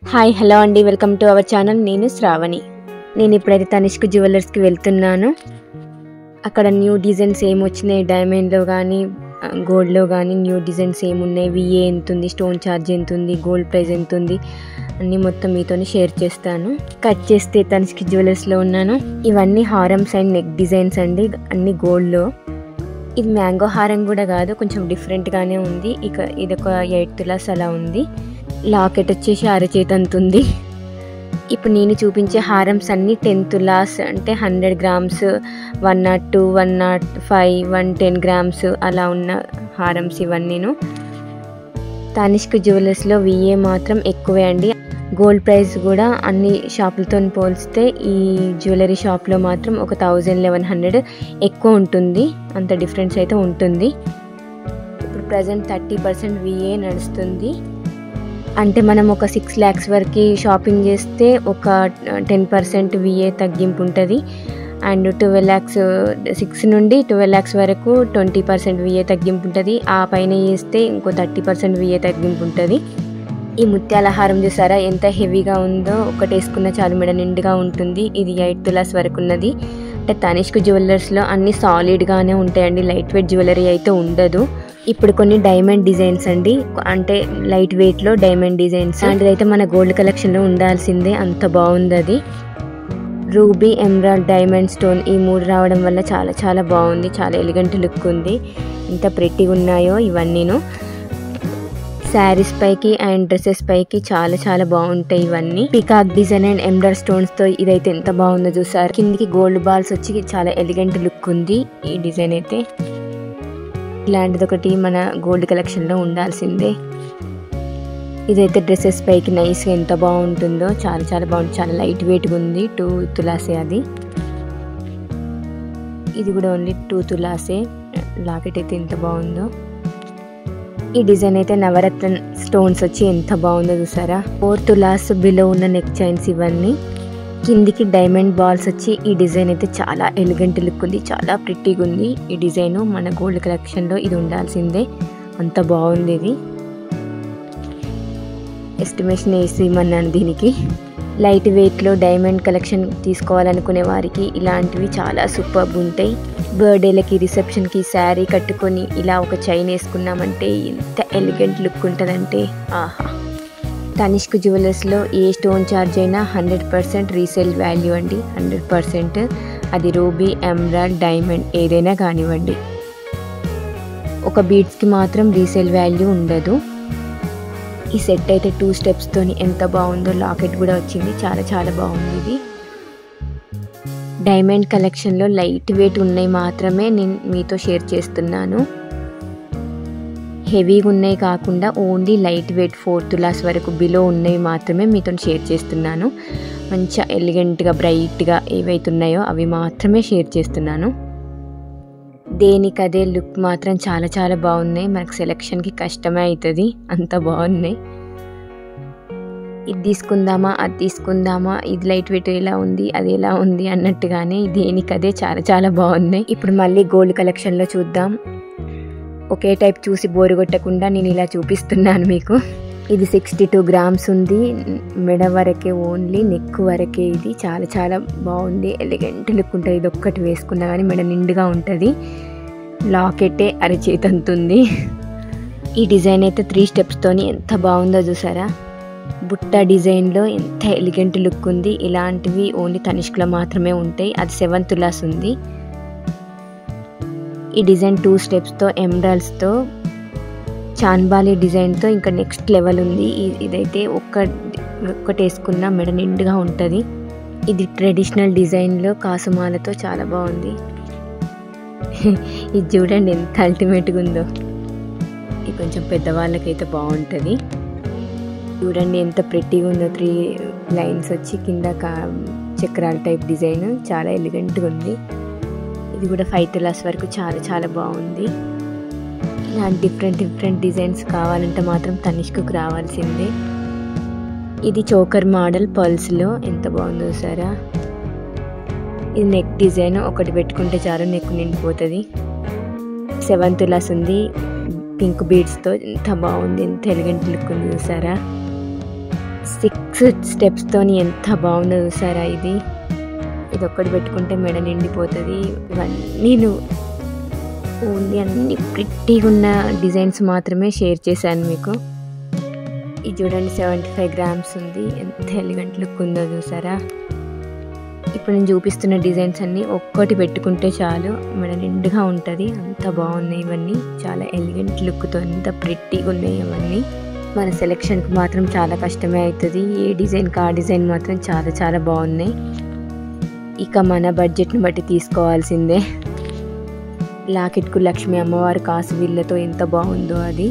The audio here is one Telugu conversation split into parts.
హాయ్ హలో అండి, వెల్కమ్ టు అవర్ ఛానల్. నేను శ్రావణి. నేను ఇప్పుడైతే తనిష్క్ జ్యువెలర్స్కి వెళ్తున్నాను. అక్కడ న్యూ డిజైన్స్ ఏమొచ్చినాయి, డైమండ్లో కానీ గోల్డ్లో కానీ న్యూ డిజైన్స్ ఏమున్నాయి, విఏ ఎంత ఉంది, స్టోన్ ఛార్జ్ ఎంత ఉంది, గోల్డ్ ప్రైస్ ఎంత ఉంది అన్నీ మొత్తం మీతో షేర్ చేస్తాను. కట్ చేస్తే తనిష్క్ జ్యువెలర్స్లో ఉన్నాను. ఇవన్నీ హారమ్స్ అండ్ నెక్ డిజైన్స్ అండి, అన్ని గోల్డ్లో. ఇది మ్యాంగో హారం కూడా కాదు, కొంచెం డిఫరెంట్గానే ఉంది. ఇదొక 8 తులాస్ అలా ఉంది. లాకెట్ వచ్చేసి అరచేతంత ఉంది. ఇప్పుడు నేను చూపించే హారమ్స్ అన్నీ 10 తులాస్ అంటే 100 గ్రామ్స్, 102, 105, 110 గ్రామ్స్ అలా ఉన్న హారమ్స్ ఇవన్నీను. తనిష్క్ జ్యువెలర్స్లో విఏ మాత్రం ఎక్కువే అండి. గోల్డ్ ప్రైస్ కూడా అన్ని షాపులతో పోల్స్తే ఈ జ్యువెలరీ షాప్లో మాత్రం ఒక 1000-1100 ఎక్కువ ఉంటుంది. అంత డిఫరెన్స్ అయితే ఉంటుంది. ఇప్పుడు ప్రజెంట్ 30% విఏ నడుస్తుంది. అంటే మనం ఒక 6 lakhs వరకు షాపింగ్ చేస్తే ఒక 10% విఏ తగ్గింపు ఉంటుంది. అండ్ 12 lakhs 6 నుండి 12 lakhs వరకు 20% విఏ తగ్గింపు ఉంటుంది. ఆ పైన చేస్తే ఇంకో 30% విఏ తగ్గింపు ఉంటుంది. ఈ ముత్యాల హారం చూసారా ఎంత హెవీగా ఉందో, ఒకటి వేసుకున్న చాలు మెడ నిండుగా ఉంటుంది. ఇది 8 తులాస్ వరకు ఉన్నది. అంటే తనిష్క్ జ్యువెలర్స్లో అన్ని సాలిడ్గానే ఉంటాయండి, లైట్ వెయిట్ జ్యువెలరీ అయితే ఉండదు. ఇప్పుడు కొన్ని డైమండ్ డిజైన్స్ అండి, అంటే లైట్ వెయిట్లో డైమండ్ డిజైన్స్. అలాంటిదైతే మన గోల్డ్ కలెక్షన్లో ఉండాల్సిందే, అంత బాగుంది అది. రూబీ, ఎమరాల్డ్, డైమండ్, స్టోన్ ఈ 3 రావడం వల్ల చాలా చాలా బాగుంది. చాలా ఎలిగెంట్ లుక్ ఉంది. ఎంత ప్రెట్టిగా ఉన్నాయో ఇవన్నీను. శారీస్ పైకి అండ్ డ్రెస్సెస్ పైకి చాలా చాలా బాగుంటాయి ఇవన్నీ. Peacock design and emerald stones తో ఇదైతే ఎంత బాగుందో చూసారు. కిందికి గోల్డ్ బాల్స్ వచ్చి చాలా ఎలిగెంట్ లుక్ ఉంది ఈ డిజైన్ అయితే. ఇలాంటిది ఒకటి మన గోల్డ్ కలెక్షన్ లో ఉండాల్సిందే. ఇదైతే డ్రెస్సెస్ పైకి నైస్ గా ఎంత బాగుంటుందో, చాలా చాలా బాగుంటుంది. చాలా లైట్ వెయిట్ గా ఉంది. 2 తులాసే అది. ఇది కూడా ఓన్లీ 2 తులాసే. లాకెట్ అయితే ఎంత బాగుందో. ఈ డిజైన్ అయితే నవరత్న స్టోన్స్ వచ్చి ఎంత బాగుందో చూసారా. 4 తులాస్ బిలో ఉన్న నెక్ చైన్స్ ఇవన్నీ. కిందికి డైమండ్ బాల్స్ వచ్చి ఈ డిజైన్ అయితే చాలా ఎలిగెంట్ లుక్ ఉంది. చాలా ప్రిట్టీగా ఉంది ఈ డిజైన్. మన గోల్డ్ కలెక్షన్లో ఇది ఉండాల్సిందే, అంత బాగుంది ఇది. ఎస్టిమేషన్ వేసి ఇమ్మన్నాను దీనికి. లైట్ వెయిట్లో డైమండ్ కలెక్షన్ తీసుకోవాలనుకునే వారికి ఇలాంటివి చాలా సూపర్బ్ ఉంటాయి. బర్త్డేలకి, రిసెప్షన్కి శారీ కట్టుకొని ఇలా ఒక చైన్ వేసుకున్నామంటే ఎంత ఎలిగెంట్ లుక్ ఉంటుందంటే ఆహా. తనిష్క్ జ్యువెలర్స్లో ఏ స్టోన్ ఛార్జ్ అయినా 100% రీసేల్ వాల్యూ అండి, 100%. అది రూబీ, ఎమరాల్డ్, డైమండ్ ఏదైనా కానివ్వండి. ఒక బీడ్స్కి మాత్రం రీసేల్ వాల్యూ ఉండదు. ఈ సెట్ అయితే 2 స్టెప్స్తోని ఎంత బాగుందో. లాకెట్ కూడా వచ్చింది, చాలా చాలా బాగుంది ఇది. డైమండ్ కలెక్షన్లో లైట్ వెయిట్ ఉన్నాయి మాత్రమే నేను మీతో షేర్ చేస్తున్నాను. హెవీగా ఉన్నాయి కాకుండా ఓన్లీ లైట్ వెయిట్ 4 తులాస్ వరకు బిలో ఉన్నవి మాత్రమే మీతో షేర్ చేస్తున్నాను. మంచిగా ఎలిగెంట్గా బ్రైట్గా ఏవైతే ఉన్నాయో అవి మాత్రమే షేర్ చేస్తున్నాను. దేనికదే లుక్ మాత్రం చాలా చాలా బాగున్నాయి. మనకు సెలెక్షన్కి కష్టమే అవుతుంది, అంత బాగున్నాయి. ఇది తీసుకుందామా, అది తీసుకుందామా, ఇది లైట్ వెయిట్ ఎలా ఉంది, అది ఎలా ఉంది అన్నట్టుగానే దేనికదే చాలా చాలా బాగున్నాయి. ఇప్పుడు మళ్ళీ గోల్డ్ కలెక్షన్లో చూద్దాం. ఒకే టైప్ చూసి బోరు కొట్టకుండా నేను ఇలా చూపిస్తున్నాను మీకు. ఇది 62 గ్రామ్స్ ఉంది. మెడ వరకే, ఓన్లీ నెక్ వరకే. ఇది చాలా చాలా బాగుంది, ఎలిగెంట్ లుక్ ఉంటుంది. ఇది ఒక్కటి వేసుకున్నా కానీ మెడ నిండుగా ఉంటుంది. లాకెట్టే అరచేతంతుంది. ఈ డిజైన్ అయితే 3 స్టెప్స్తోని ఎంత బాగుందో చూసారా. బుట్ట డిజైన్లో ఎంత ఎలిగెంట్ లుక్ ఉంది. ఇలాంటివి ఓన్లీ తనిష్క్లో మాత్రమే ఉంటాయి. అది 7 తులాస్ ఉంది. ఈ డిజైన్ 2 స్టెప్స్తో, ఎమరాల్డ్స్తో, చాన్బాలి డిజైన్తో ఇంకా నెక్స్ట్ లెవెల్ ఉంది. ఇదైతే ఒక్కటి వేసుకున్న మెడ నిండుగా ఉంటుంది. ఇది ట్రెడిషనల్ డిజైన్లో కాసుమాలతో చాలా బాగుంది. ఇది చూడండి ఎంత అల్టిమేట్గా ఉందో. ఇది కొంచెం పెద్దవాళ్ళకైతే బాగుంటుంది. చూడండి ఎంత ప్రెట్టీగా ఉందో. 3 లైన్స్ వచ్చి కింద చక్రాల టైప్ డిజైన్ చాలా ఎలిగెంట్గా ఉంది. ఇది కూడా 5 తులాస్ వరకు చాలా చాలా బాగుంది. ఇలాంటి డిఫరెంట్ డిజైన్స్ కావాలంటే మాత్రం తనిష్క్కి రావాల్సిందే. ఇది చోకర్ మోడల్ పల్స్లో ఎంత బాగుందో సారా. ఇది నెక్ డిజైన్, ఒకటి పెట్టుకుంటే చాలు నెక్ నిండిపోతుంది. 7 తులాస్ ఉంది. పింక్ బీడ్స్తో ఎంత బాగుంది, ఎంత ఎలిగెంట్ లుక్ ఉంది చూసారా. 6 స్టెప్స్తోని ఎంత బాగుందో చూసారా. ఇది ఒక్కటి పెట్టుకుంటే మెడ నిండిపోతుంది. ఇవన్నీ ఓన్లీ అన్ని ప్రిట్టీగా ఉన్న డిజైన్స్ మాత్రమే షేర్ చేశాను మీకు. ఇది చూడండి 75 గ్రామ్స్ ఉంది. ఎంత ఎలిగెంట్ లుక్ ఉందో చూసారా. ఇప్పుడు నేను చూపిస్తున్న డిజైన్స్ అన్నీ ఒక్కటి పెట్టుకుంటే చాలు మెడ నిండుగా ఉంటుంది. అంత బాగున్నాయి ఇవన్నీ. చాలా ఎలిగెంట్ లుక్తో ఎంత ప్రిట్టీగా ఉన్నాయి అవన్నీ. మన సెలెక్షన్కి మాత్రం చాలా కష్టమే అవుతుంది. ఏ డిజైన్కి ఆ డిజైన్ మాత్రం చాలా చాలా బాగున్నాయి. ఇక మన బడ్జెట్ని బట్టి తీసుకోవాల్సిందే. లాకెట్కు లక్ష్మీ అమ్మవారు కాసువిళ్ళతో ఎంత బాగుందో అది.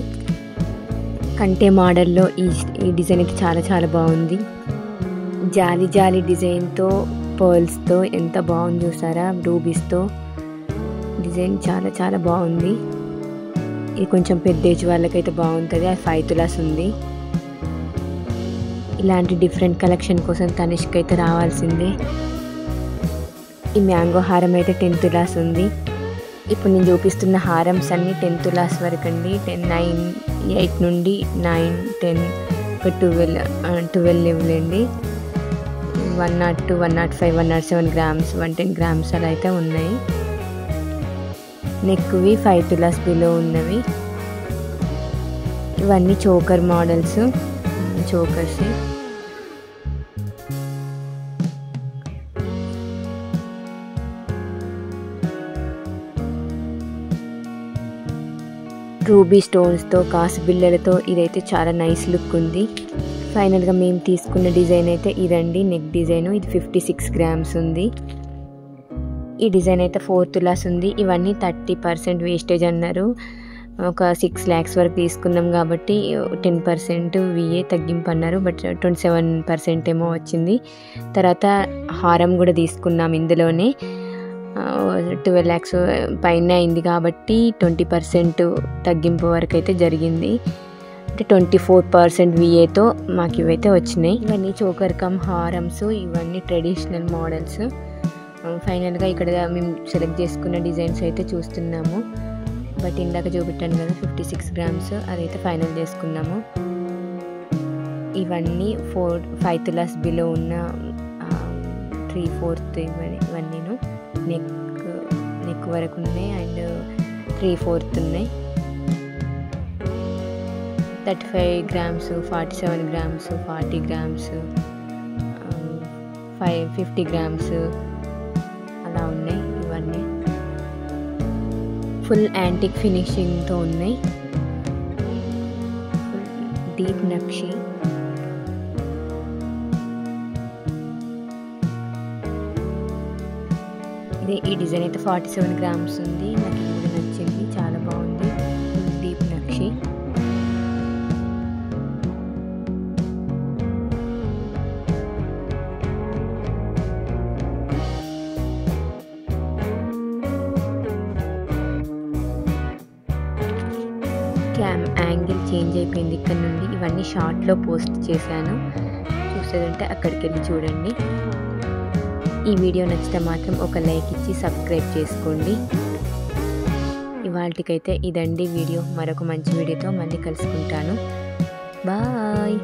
కంటే మోడల్లో ఈ డిజైన్ అయితే చాలా చాలా బాగుంది. జాలి జాలి డిజైన్తో పర్ల్స్తో ఎంత బాగుంది చూసారా. రూబీస్తో డిజైన్ చాలా చాలా బాగుంది. ఇది కొంచెం పెద్ద ఏజ్ వాళ్ళకైతే బాగుంటుంది. అది 5 తులాస్ ఉంది. ఇలాంటి డిఫరెంట్ కలెక్షన్ కోసం తనిష్క్ అయితే రావాల్సిందే. ఈ మ్యాంగో హారం అయితే 10 తులాస్ ఉంది. ఇప్పుడు నేను చూపిస్తున్న హారమ్స్ అన్నీ 10 తులాస్ వరకు అండి. 8 నుండి 9, 10, 12 ఇవ్వలేండి. 102, 105, 107 గ్రామ్స్, 110 గ్రామ్స్ అలా అయితే ఉన్నాయి. నెక్వి 5 తులాస్ బిలో ఉన్నవి. ఇవన్నీ చోకర్ మోడల్స్, చోకర్స్. రూబీ స్టోన్స్తో కాసు బిళ్ళలతో ఇదైతే చాలా నైస్ లుక్ ఉంది. ఫైనల్గా మేము తీసుకున్న డిజైన్ అయితే ఇదండి. నెక్ డిజైన్ ఇది 56 గ్రామ్స్ ఉంది. ఈ డిజైన్ అయితే 4 తులాస్ ఉంది. ఇవన్నీ 30% వేస్టేజ్ అన్నారు. ఒక 6 lakhs వరకు తీసుకున్నాం కాబట్టి 10% విఏ తగ్గింపు అన్నారు. బట్ 27% ఏమో వచ్చింది. తర్వాత హారం కూడా తీసుకున్నాం ఇందులోనే. 12 lakhs పైన అయింది కాబట్టి 20% తగ్గింపు వరకు అయితే జరిగింది. అంటే 24% విఏతో మాకు ఇవైతే వచ్చినాయి. ఇవన్నీ చోకర్ కమ్ హారమ్స్, ఇవన్నీ ట్రెడిషనల్ మోడల్స్. ఫైనల్గా ఇక్కడ మేము సెలెక్ట్ చేసుకున్న డిజైన్స్ అయితే చూస్తున్నాము. బట్ ఇందాక చూపెట్టాను కదా 56 గ్రామ్స్, అదైతే ఫైనల్ చేసుకున్నాము. ఇవన్నీ 5 తులాస్ బిలో ఉన్న 3/4 ఇవన్నీను నెక్ వరకు ఉన్నాయి. అండ్ 3/4 ఉన్నాయి. 35 గ్రామ్స్, 47 గ్రామ్స్, 40 గ్రామ్స్, 50 గ్రామ్స్ అలా ఉన్నాయి. ఇవన్నీ ఫుల్ యాంటిక్ ఫినిషింగ్తో ఉన్నాయి. ఫుల్ డీప్ నక్షి. ఇదే ఈ డిజైన్ అయితే 47 గ్రామ్స్ ఉంది. నాకు ఇది కూడా నచ్చింది, చాలా బాగుంది. డీప్ నక్షి. క్యామ్ యాంగిల్ చేంజ్ అయిపోయింది ఇక్కడ నుండి. ఇవన్నీ షార్ట్లో పోస్ట్ చేశాను, చూసేదంటే అక్కడికి వెళ్ళి చూడండి. ఈ వీడియో నచ్చితే మాత్రం ఒక లైక్ ఇచ్చి సబ్స్క్రైబ్ చేసుకోండి. ఇవాళకైతే ఇదండి వీడియో. మరొక మంచి వీడియోతో మళ్ళీ కలుసుకుంటాను. బాయ్.